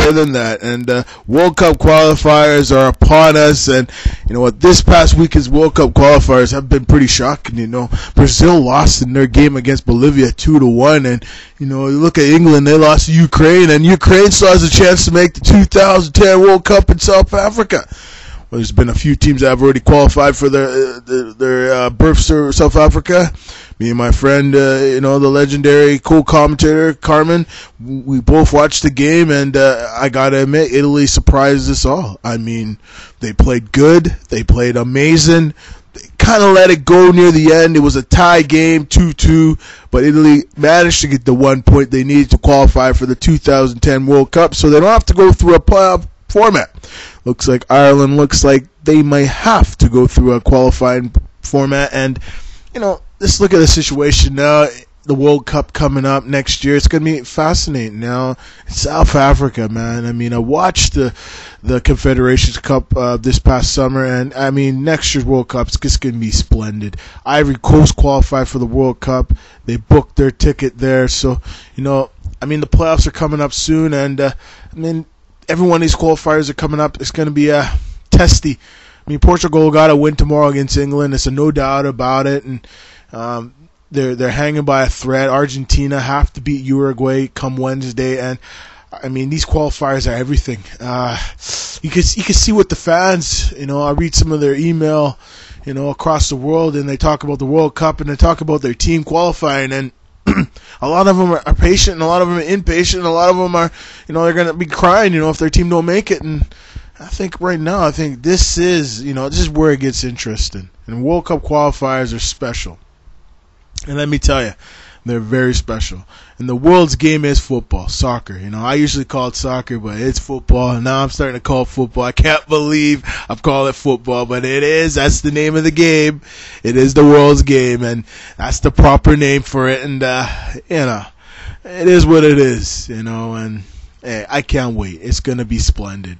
say than that. And World Cup qualifiers are upon us. And you know what? This past week's World Cup qualifiers have been pretty shocking. You know, Brazil lost in their game against Bolivia 2-1, and you know, you look at England, they lost to Ukraine, and Ukraine still has a chance to make the 2010 World Cup in South Africa. Well, there's been a few teams that have already qualified for their berths to South Africa. Me and my friend, you know, the legendary co-commentator Carmen, we both watched the game, and I gotta admit, Italy surprised us all. I mean, they played good, they played amazing. They kind of let it go near the end. It was a tie game, 2-2, but Italy managed to get the 1 point they needed to qualify for the 2010 World Cup, so they don't have to go through a playoff format. Looks like Ireland looks like they might have to go through a qualifying format. And, you know, let's look at the situation now. The World Cup coming up next year. It's going to be fascinating. Now, South Africa, man. I mean, I watched the Confederations Cup this past summer, and, I mean, next year's World Cup is just going to be splendid. Ivory Coast qualified for the World Cup. They booked their ticket there. So, you know, I mean, the playoffs are coming up soon, and, I mean, every one of these qualifiers are coming up. It's going to be testy. I mean, Portugal got to win tomorrow against England. It's a no doubt about it. And they're hanging by a thread. Argentina have to beat Uruguay come Wednesday. And I mean, these qualifiers are everything. You can see what the fans. You know, I read some of their email, you know, across the world, and they talk about the World Cup and they talk about their team qualifying, and a lot of them are patient, and a lot of them are impatient, and a lot of them are, you know, they're going to be crying, you know, if their team don't make it. And I think right now, this is where it gets interesting. And World Cup qualifiers are special. And let me tell you, they're very special. And the world's game is football, soccer. You know, I usually call it soccer, but it's football. And now I'm starting to call it football. I can't believe I've called it football, but it is. That's the name of the game. It is the world's game, and that's the proper name for it. And, you know, it is what it is, you know, and hey, I can't wait. It's going to be splendid.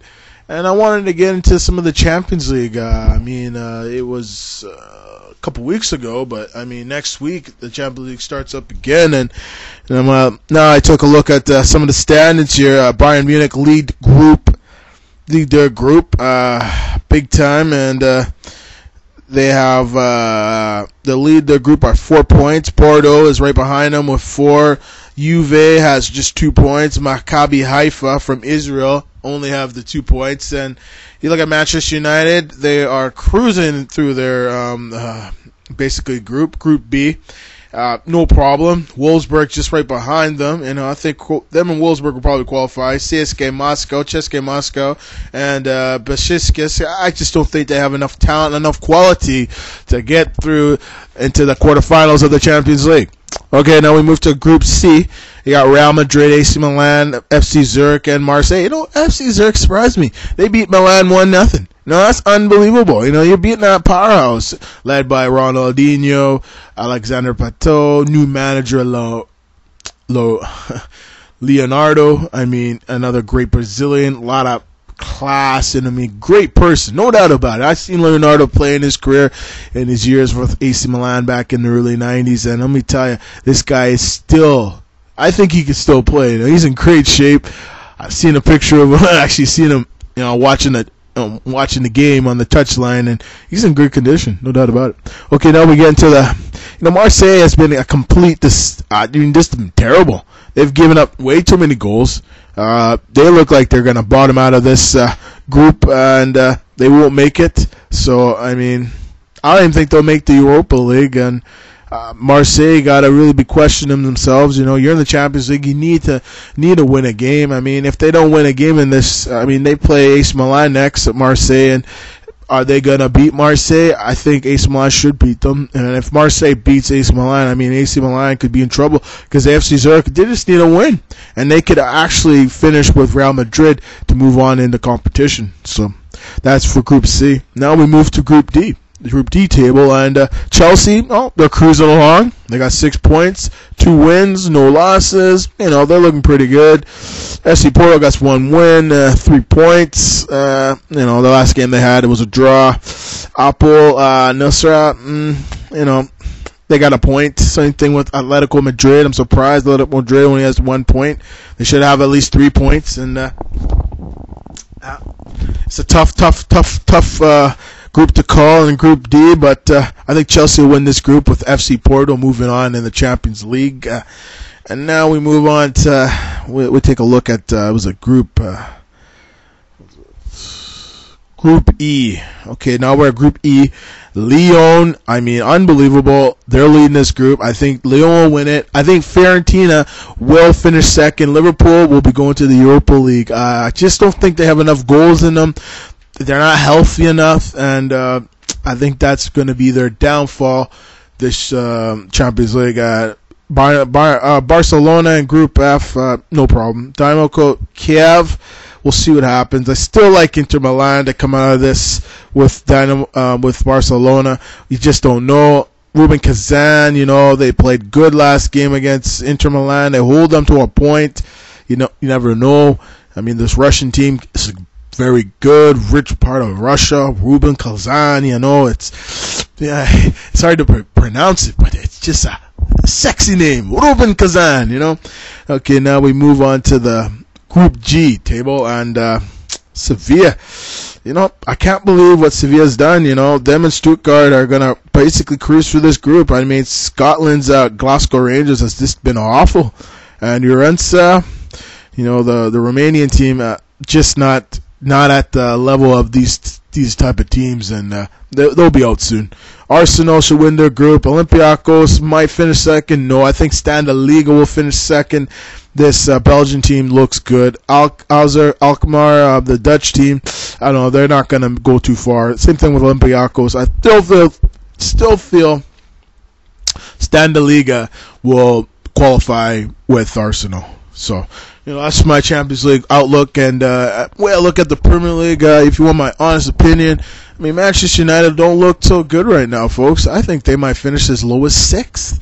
And I wanted to get into some of the Champions League. I mean, it was a couple weeks ago, but I mean, next week the Champions League starts up again. And now I took a look at some of the standings here. Bayern Munich lead their group big time, and they have the lead their group by 4 points. Porto is right behind them with 4. Juve has just 2 points. Maccabi Haifa from Israel only have the 2 points. And you look at Manchester United, they are cruising through their basically Group B. No problem. Wolfsburg just right behind them. You know, I think them and Wolfsburg will probably qualify. CSKA Moscow, and Besiktas. I just don't think they have enough talent, enough quality to get through into the quarterfinals of the Champions League. Okay, now we move to Group C. You got Real Madrid, AC Milan, FC Zurich, and Marseille. You know, FC Zurich surprised me. They beat Milan 1-0. No, that's unbelievable. You know, you're beating that powerhouse led by Ronaldinho, Alexander Pato, new manager Leonardo. I mean, another great Brazilian, a lot of class, and I mean, great person, no doubt about it. I've seen Leonardo play in his career, in his years with AC Milan back in the early 90s, and let me tell you, this guy is still, I think he can still play. You know, he's in great shape. I've seen a picture of him, actually seen him, you know, watching the game on the touchline, and he's in good condition, no doubt about it. Okay, now we get into Marseille has been a complete, this has been terrible. They've given up way too many goals. They look like they're going to bottom out of this group, and they won't make it. So, I mean, I don't even think they'll make the Europa League, and Marseille got to really be questioning themselves. You know, you're in the Champions League. You need to win a game. I mean, if they don't win a game in this, I mean, they play AC Milan next at Marseille, and are they going to beat Marseille? I think AC Milan should beat them. And if Marseille beats AC Milan, I mean, AC Milan could be in trouble because the FC Zurich, they just need a win. And they could actually finish with Real Madrid to move on in the competition. So that's for Group C. Now we move to Group D. The Group D table, and Chelsea, they're cruising along. They got 6 points, 2 wins, no losses. You know, they're looking pretty good. FC Porto got 1 win, 3 points. You know, the last game they had, it was a draw. Apple, Nusra, you know, they got a point. Same thing with Atletico Madrid. I'm surprised Atletico Madrid only has 1 point. They should have at least 3 points. And It's a tough group to call in Group D, but I think Chelsea will win this group with FC Porto moving on in the Champions League. And now we move on to we take a look at it was a Group E. Okay, now we're at Group E. Lyon, I mean, unbelievable. They're leading this group. I think Lyon will win it. I think Fiorentina will finish second. Liverpool will be going to the Europa League. I just don't think they have enough goals in them. They're not healthy enough, and I think that's going to be their downfall this Champions League. Barcelona in Group F, no problem. Dynamo Kiev, we'll see what happens. I still like Inter Milan to come out of this with Barcelona. You just don't know. Rubin Kazan, they played good last game against Inter Milan. They hold them to a point. You never know. I mean, this Russian team is very good, rich part of Russia. Rubin Kazan, it's hard to pronounce it, but it's just a sexy name, Rubin Kazan. Okay, now we move on to the Group G table, and Sevilla. I can't believe what Sevilla's done. Them and Stuttgart are gonna basically cruise through this group. I mean, Scotland's Glasgow Rangers has just been awful, and Urensa, the Romanian team, just not at the level of these type of teams, and they'll be out soon. Arsenal should win their group. Olympiacos might finish second. No, I think Standa Liga will finish second. This Belgian team looks good. Alkmaar, the Dutch team, I don't know, they're not going to go too far. Same thing with Olympiacos. I still feel Standa Liga will qualify with Arsenal. So, that's my Champions League outlook. And look at the Premier League. If you want my honest opinion, I mean, Manchester United don't look so good right now, folks. I think they might finish as low as 6th.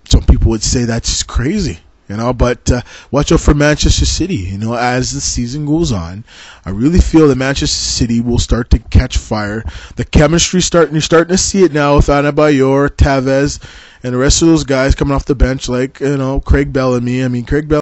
Some people would say that's just crazy, but watch out for Manchester City. As the season goes on, I really feel that Manchester City will start to catch fire. The chemistry you're starting to see it now with Adebayor, Tevez, and the rest of those guys coming off the bench, like Craig Bellamy. I mean, Craig Bellamy